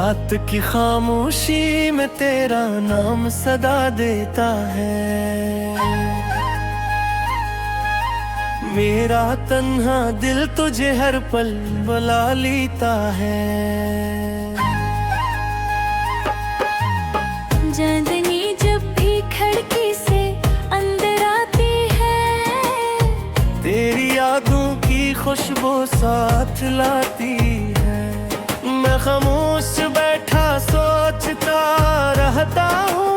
रात की खामोशी में तेरा नाम सदा देता है। मेरा तन्हा दिल तुझे हर पल बुला लेता है। चांदनी जब भी खिड़की से अंदर आती है, तेरी यादों की खुशबू साथ लाती है। मैं खामोश बैठा सोचता रहता हूँ,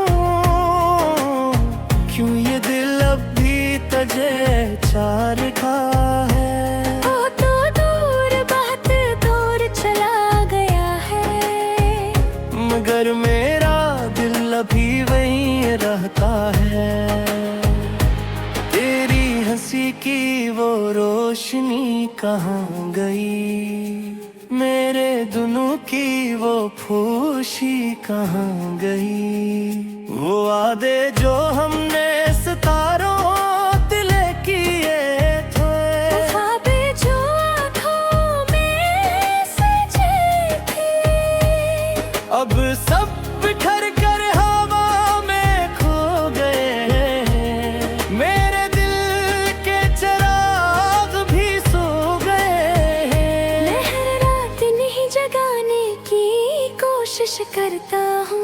क्यों ये दिल अब भी तुझे चाह रहा है। वो तो दूर बहुत दूर चला गया है, मगर मेरा दिल अभी वहीं रहता है। तेरी हंसी की वो रोशनी कहाँ गई, मेरे दुनू की वो खुशी कहाँ गई। वो वादे जो हमने सितारों दिले किए थे, ख्वाबें जो आँखों में सजे थे, अब सब बिखर कर हवा में खो गए। मेरे दिल के चिराग भी सो गए। मैं रात नहीं जगाने की कोशिश करता हूँ,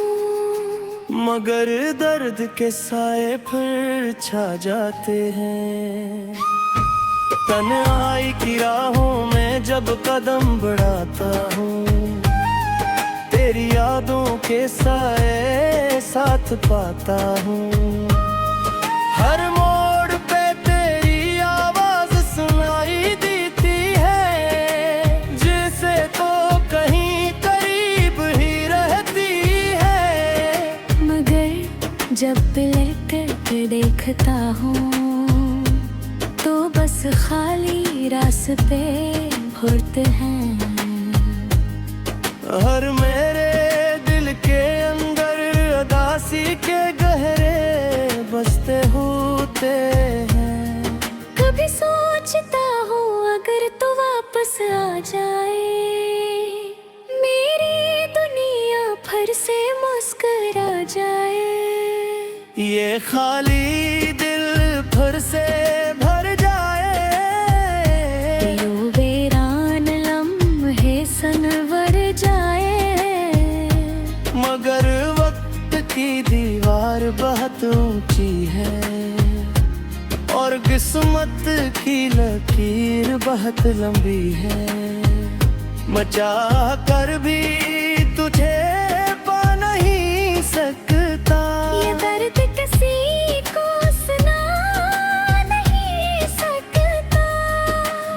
मगर दर्द के साए फिर छा जाते हैं। तन्हाई की राहों में जब कदम बढ़ाता हूँ, तेरी यादों के साए साथ पाता हूँ। हर मोड़ पे तेरी आवाज सुनाई देती है, जिसे तो कहीं करीब ही रहती है। मगर जब पलट कर देखता हूँ, तो बस खाली रास्ते घुरते हैं। हर मेरे दिल के अंदर उदासी के गहरे बसते होते हैं। कभी सोचता हूँ अगर तू वापस आ जाए, मेरी दुनिया फिर से मुस्कुरा जाए। ये खाली दिल फिर से भर जाए, यूं वीरान लम्हे सनवर जाए। मगर वक्त की दीवार बहुत ऊंची है, और किस्मत की लकीर बहुत लंबी है। मचा कर भी तुझे पा नहीं सकता, ये दर्द किसी को सुना नहीं सकता।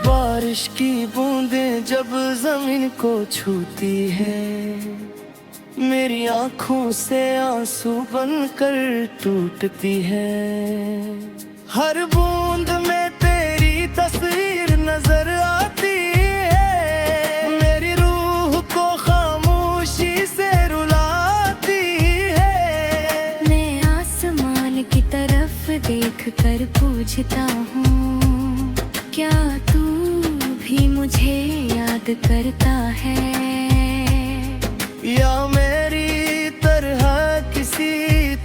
बारिश की बूंदें जब जमीन को छूती है, मेरी आंखों से आंसू बनकर टूटती है। हर बूंद में तेरी तस्वीर नजर आती है, मेरी रूह को खामोशी से रुलाती है। मैं आसमान की तरफ देख कर पूछता हूँ, क्या तू भी मुझे याद करता है, या मेरी तरह किसी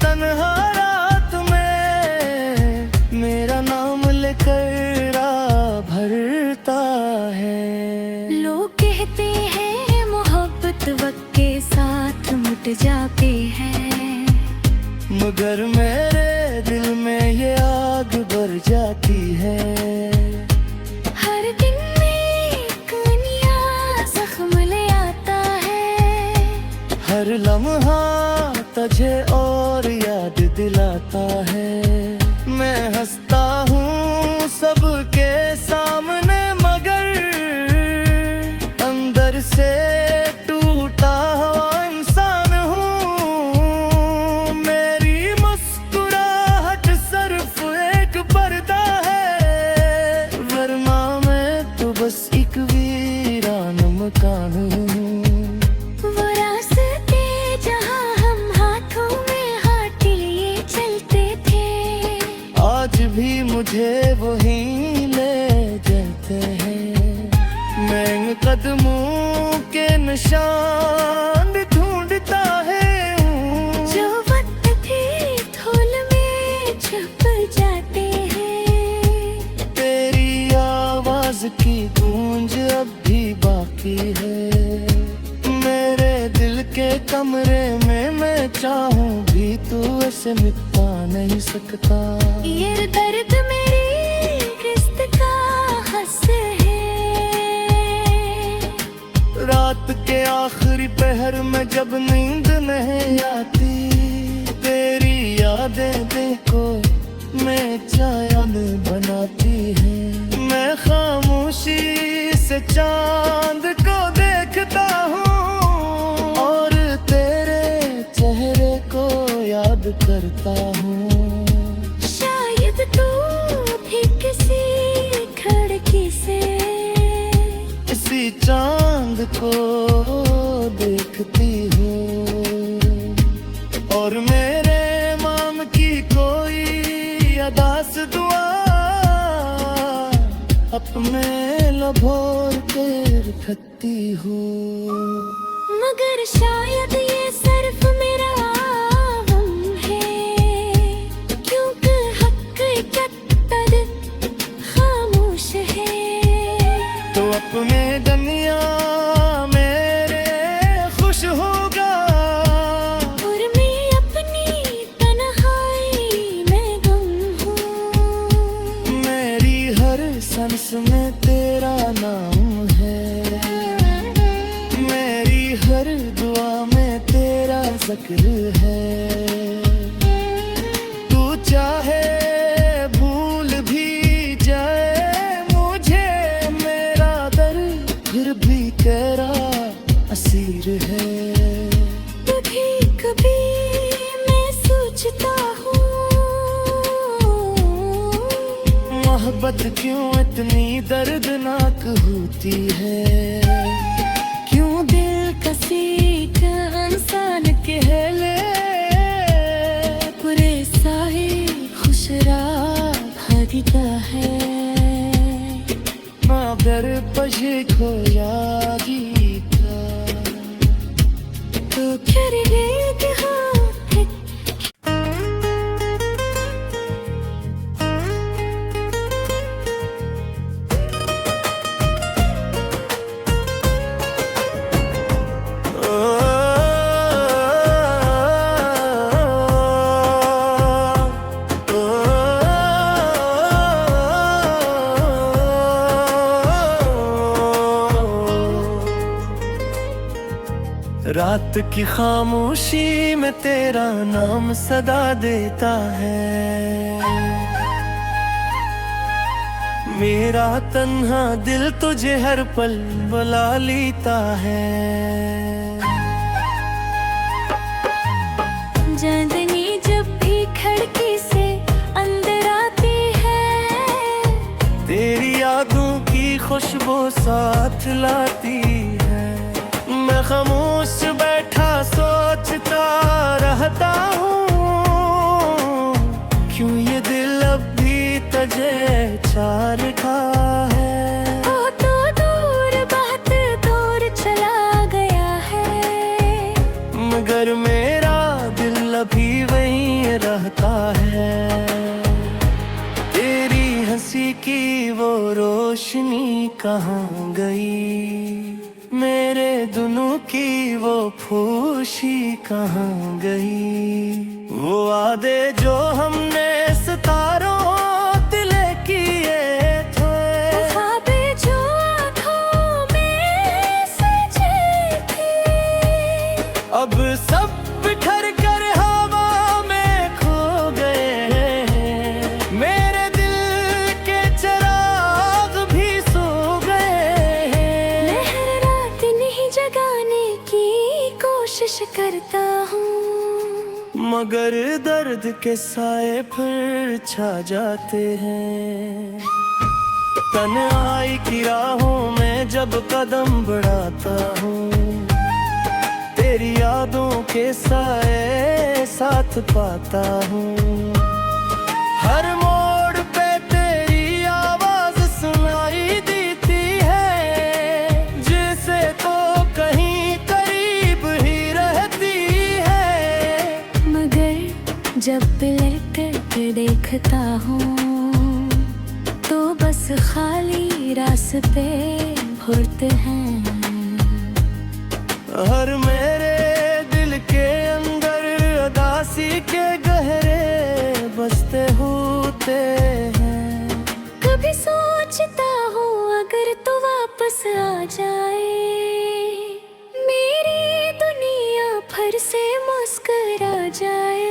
तन्हा रात में मेरा नाम लेकर राह भरता है। लोग कहते हैं मोहब्बत वक्त के साथ मिट जाते हैं, मगर मेरे दिल में ये आग भर जाती है। हर दिन में एक नया जख्म ले आता है, हर लम्हा तुझे और याद दिलाता है। मैं हंसता हूँ सबके सामने, मगर अंदर से टूटा हुआ इंसान हूँ। मेरी मुस्कुराहट सिर्फ एक पर्दा है, वरना मैं तो बस एक वीरान मकान हूँ। वो रास्ते जहाँ हम हाथों में हाथ लिए चलते थे, आज भी मुझे वहीं ले जाते हैं। मैं इन कदमों के निशान से मिटा नहीं सकता। ये दर्द मेरी किस्त का हंस है। रात के आखिरी पहर में जब नींद नहीं आती, तेरी यादें देखो मैं चांद बनाती है। मैं खामोशी से चांद को देखता हूँ और तेरे चेहरे को याद करता हूँ। शायद तू भी किसी खिड़की से इसी चांद को देखती हूँ और मेरे माम की कोई अदास दुआ अपने लबों के रखती हूँ। मगर शायद ये सिर्फ मेरा गम है, क्योंकि हकीकत पर खामोश है। तो अपने दुनिया मेरे खुश होगा और मैं अपनी तन्हाई में गुम हूँ। मेरी हर सांस में तेरा नाम है, मेरी हर दुआ में तेरा जिक्र है। तू चाहे भूल भी जाए मुझे, मेरा दर्द फिर भी तेरा असीर है। कभी कभी मैं सोचता हूँ, मोहब्बत क्यों इतनी दर्दनाक होती है। क्यों दिल कसी का इंसान कहले पूरे साहे खुशरा भरता है। मागर पशे खोया गीता तो कर लेते हो रात की खामोशी में तेरा नाम सदा देता है। मेरा तन्हा दिल तुझे हर पल बुला लेता है। चांदनी जब भी खिड़की से अंदर आती है, तेरी यादों की खुशबू साथ लाती है। मैं खामोश बैठा सोचता रहता हूँ, क्यों ये दिल अब भी तुझे चार खा है। वो तो दूर बहुत दूर चला गया है, मगर मेरा दिल अभी वहीं रहता है। तेरी हंसी की वो रोशनी कहाँ गई, मेरे दुनू की वो खुशी कहाँ गई। वो वादे जो हमने सितारों तिले किए थे, ख्वाबे जो आँखों में सजे थे, अब सब बिखर कर हवा में खो गए। मेरे दिल के चिराग भी सो गए। मैं रात नहीं जगाने की कोशिश करता हूँ, मगर दर्द के साए फिर छा जाते हैं। तन्हाई की राहों में जब कदम बढ़ाता हूँ, तेरी यादों के साए साथ पाता हूँ। हर मोड़ पे तेरी आवाज सुनाई देती है, जिसे तो कहीं करीब ही रहती है। मगर जब पलट कर देखता हूँ, तो बस खाली रास्ते घुरते हैं। हर मेरे दिल के अंदर उदासी के पहरे बसते होते हैं। कभी सोचता हूँ अगर तो वापस आ जाए, मेरी दुनिया फिर से मुस्कुरा जाए।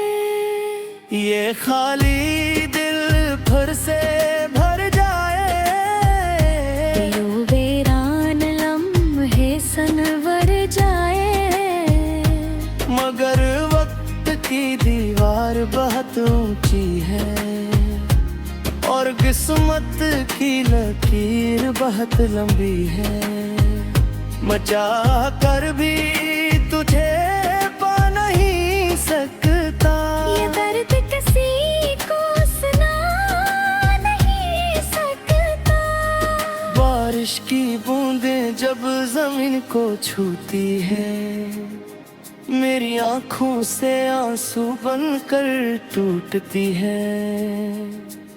ये खाली दिल फिर से भर जाए, यूं वीरान लम्हे संवर जाए। मगर वक्त की दीवार बहुत ऊंची है और किस्मत की लकीर बहुत लंबी है। मचा कर भी तुझे पा नहीं सकता, ये दर्द किसी को सुना नहीं सकता। बारिश की बूंदें जब जमीन को छूती है, मेरी आंखों से आंसू बनकर टूटती है।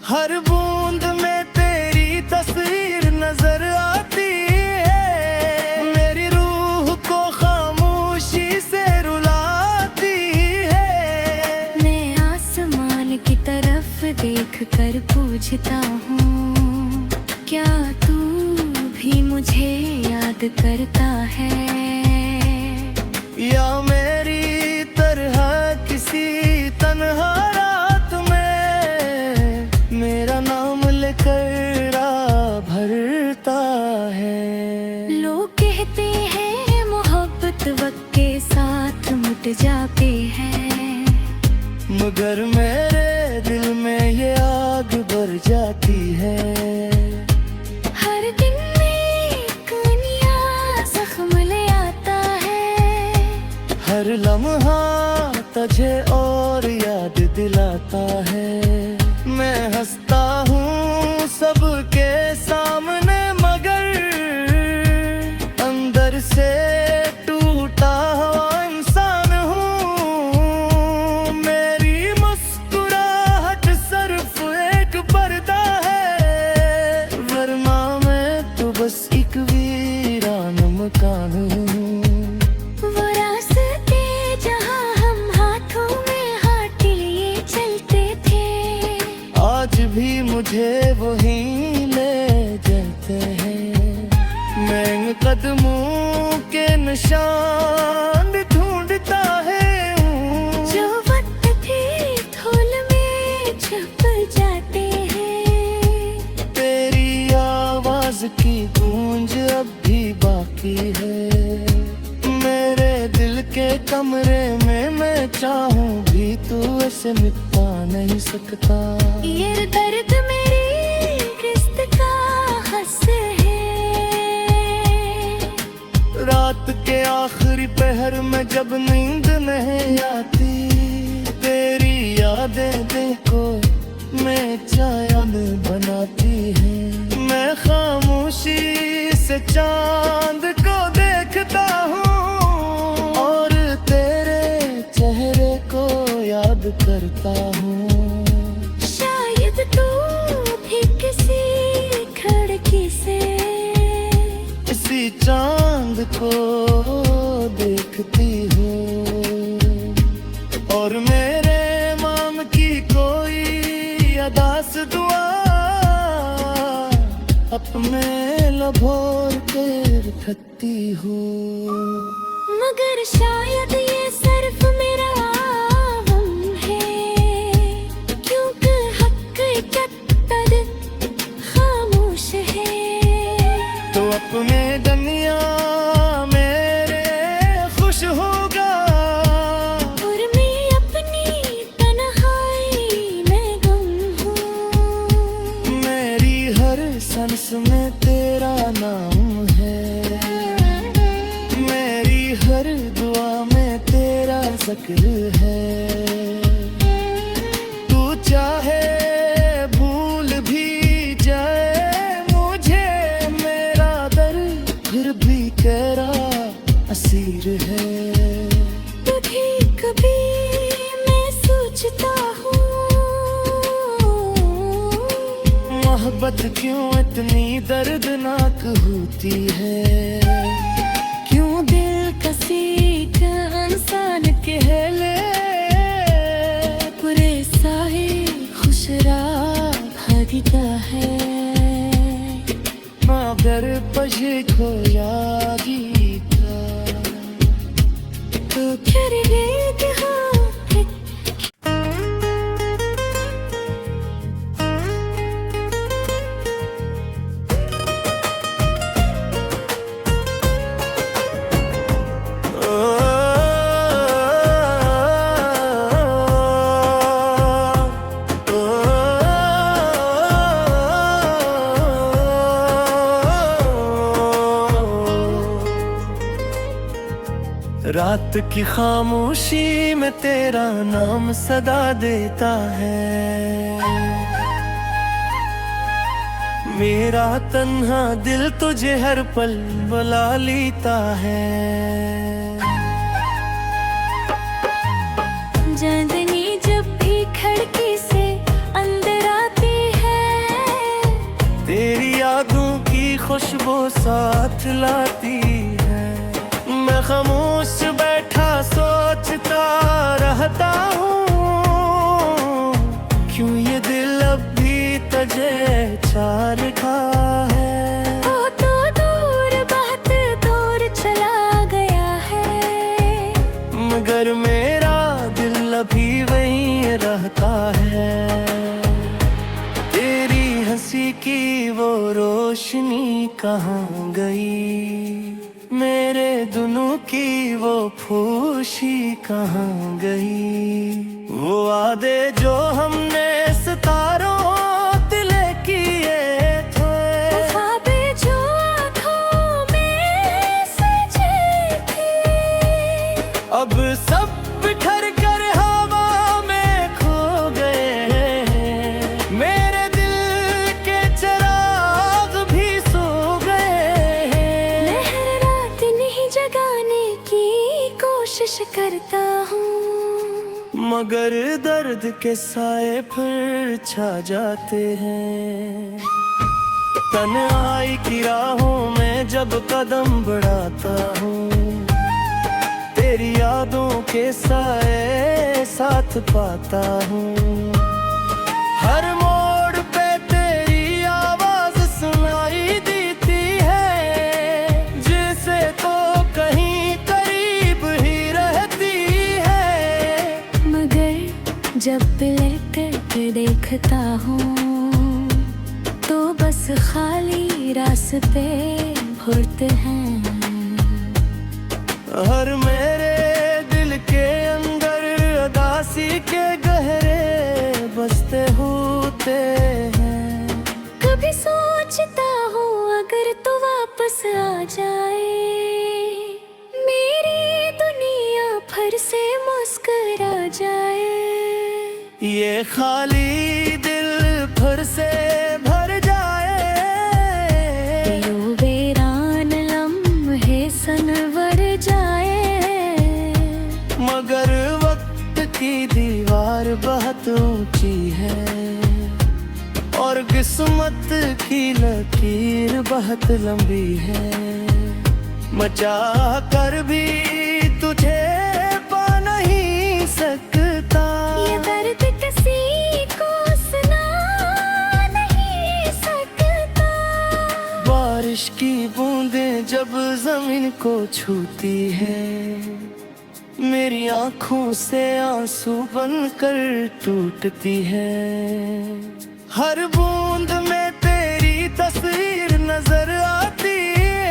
हर बूंद में तेरी तस्वीर नजर आती है, मेरी रूह को खामोशी से रुलाती है। मैं आसमान की तरफ देख कर पूछता हूँ, क्या तू भी मुझे याद करता है? या मेरी तरह किसी तन्हा रात में मेरा नाम लेकर राह भरता है। लोग कहते हैं मोहब्बत वक्त के साथ मिट जाते हैं, मगर मेरे दिल में ये आग भर जाती है। हर दिन में एक नया जख्म ले आता है, हर लम्हा तुझे और याद दिलाता है। मैं हंसता हूँ सबके सामने, मगर अंदर से टूटा हुआ इंसान हूँ। मेरी मुस्कुराहट सिर्फ एक पर्दा है, वरना मैं तो बस एक वीरान मकान हूँ। वो रास्ते जहाँ हम हाथों में हाथ लिए चलते थे, आज भी मुझे वहीं ले जाते हैं। मैं इन कदमों के निशान ढूंढता है हूँ, जो वक्त थे धूल में छुप जाते हैं। तेरी आवाज की गूंज अब भी बाकी है। मेरे दिल के कमरे में मैं चाहूँ भी तू ऐसे मिटा नहीं सकता। ये दर्द मेरी किस्त का हंस है। रात के आखिरी पहर में जब नींद नहीं आती, तेरी यादें दिल को मैं चांद बनाती है। मैं खामोशी से चांद को देखता हूँ और तेरे चेहरे को याद करता हूँ। शायद तू भी किसी खिड़की से इसी चांद को देखती हो और मेरे माम की कोई अदास दुआ अपने लबों के रखती हो। मगर शायद ये सिर्फ मेरा वहम है, क्योंकि हकीकत खामोश है। तो अपने दुनिया मेरे खुश होगा और मैं अपनी तन्हाई में गुम हूँ। मेरी हर सांस में तेरा नाम है, मेरी हर दुआ में तेरा जिक्र है। तू चाहे भूल भी जाए मुझे, मेरा दर्द फिर भी तेरा असीर है। कभी कभी मैं सोचता हूँ, मोहब्बत क्यों इतनी दर्दनाक होती है? क्यों दिल कसी का इंसान कहले पूरे भी क्या है मगर पझको यादीता तो फिर एक हाँ रात की खामोशी में तेरा नाम सदा देता है मेरा तन्हा दिल तुझे हर पल बुला लेता है चांदनी जब भी खिड़की से अंदर आती है तेरी यादों की खुशबू साथ लाती है मैं खामोश बैठा सोचता रहता हूँ क्यों ये दिल अब भी तुझे चार खा है वो तो दूर बात दूर चला गया है मगर मेरा दिल अभी वहीं रहता है तेरी हंसी की वो रोशनी कहाँ गई मेरे दुनू की वो खुशी कहाँ गई वो वादे जो हमने सितारों दिले किए थे ख्वाबे जो आँखों में सजे थे अब सब बिखर कर हवा में खो गए मेरे दिल के चिराग भी सो गए लहर रात नहीं जगाने की कोशिश करता हूँ मगर दर्द के साए फिर छा जाते हैं तन्हाई की राहों में जब कदम बढ़ाता हूँ तेरी यादों के साए साथ पाता हूँ हर मोड़ पे तेरी आवाज सुनाई देती है जिसे तो कहीं करीब ही रहती है मगर जब पलट कर देखता हूँ तो बस खाली रास्ते घुरते हैं हर मेरे दिल के अंदर उदासी के गहरे बसते होते हैं कभी सोचता हूँ अगर तू वापस आ जाए मेरी दुनिया फिर से मुस्कुरा जाए ये खाली दिल फिर से भर जाए यूं वीरान लम्हे सनवर जाए मगर वक्त की दीवार बहुत ऊंची है और किस्मत की लकीर बहुत लंबी है मचा कर भी तुझे पा नहीं सकता ये दर्द किसी को सुना नहीं सकता बारिश की बूंदें जब जमीन को छूती है मेरी आंखों से आंसू बनकर टूटती है हर बूंद में तेरी तस्वीर नजर आती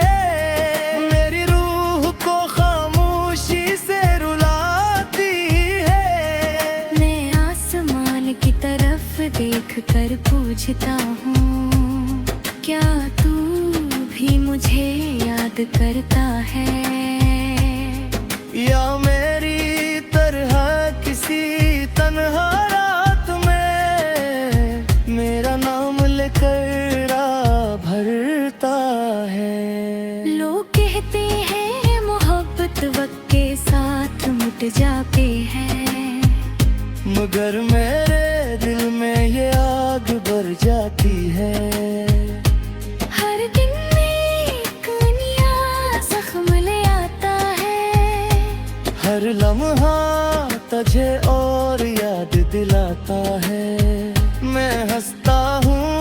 है मेरी रूह को खामोशी से रुलाती है मैं आसमान की तरफ देख कर पूछता हूँ क्या तू भी मुझे याद करता है या मेरी तरह किसी तन्हा रात में मेरा नाम लेकर राह भरता है लोग कहते हैं मोहब्बत वक्त के साथ मिट जाते हैं मगर मेरे दिल में ये आग भर जाती है हर दिन में एक नया जख्म ले आता है हर लम्हा तुझे और याद दिलाता है मैं हंसता हूँ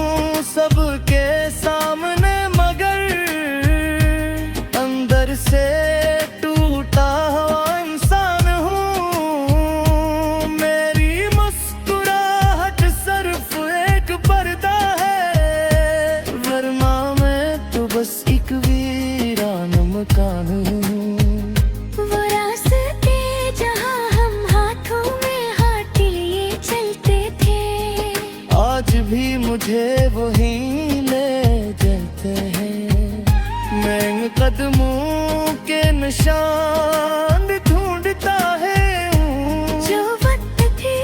भी मुझे वही ले जाते हैं। मैं इन कदमों के निशान ढूंढता है जो वक्त थे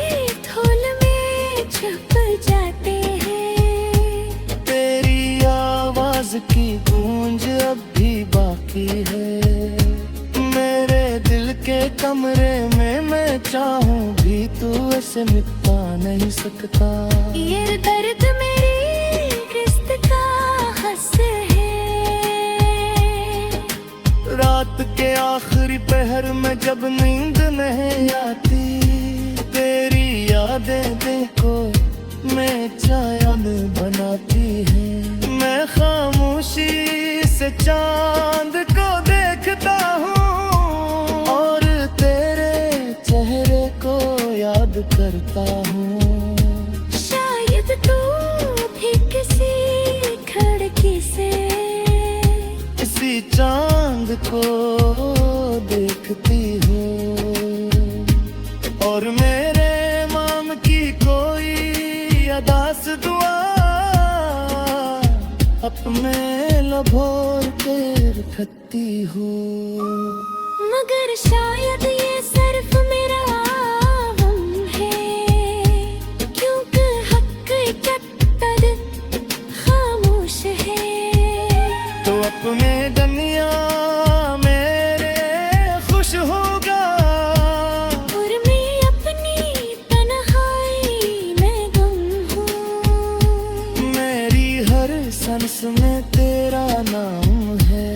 धूल में छुप जाते हैं। तेरी आवाज की गूंज अब भी बाकी है। मेरे दिल के कमरे में मैं चाहूं भी तू ऐसे मिटा नहीं सकता। ये दर्द मेरी किस्त का हंस है। रात के आखिरी पहर में जब नींद नहीं आती, तेरी यादें दिल को मैं चांद बनाती है। मैं खामोशी से चांद को देखता हूँ और तेरे चेहरे को याद करता हूँ। शायद तू भी किसी खिड़की से इसी चांद को देखती हो और मेरे माम की कोई अदास दुआ अपने लबों पे रखती हो। मगर शायद ये सिर्फ मेरा गम है, क्योंकि हकीकत खामोश है। तो अपने दुनिया मेरे खुश होगा और मैं अपनी तन्हाई में गुम हूँ। मेरी हर सांस में तेरा नाम है।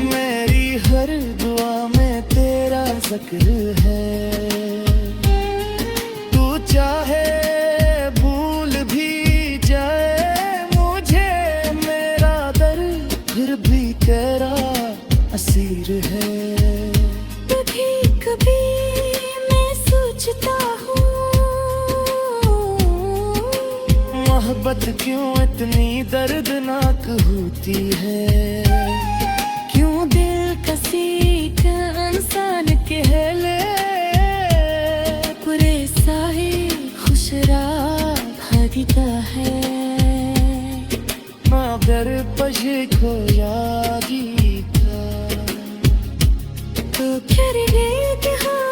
मेरी हर दुआ में तेरा जिक्र है। तू चाहे भूल भी जाए मुझे, मेरा दर्द फिर भी तेरा असीर है। कभी कभी मैं सोचता हूँ मोहब्बत क्यों इतनी दर्दनाक होती है। क्यों दिल कसी का इंसान कहले पूरे साहे खुशरा भागता है। मगर पशे को याद तो फिर ये इतिहास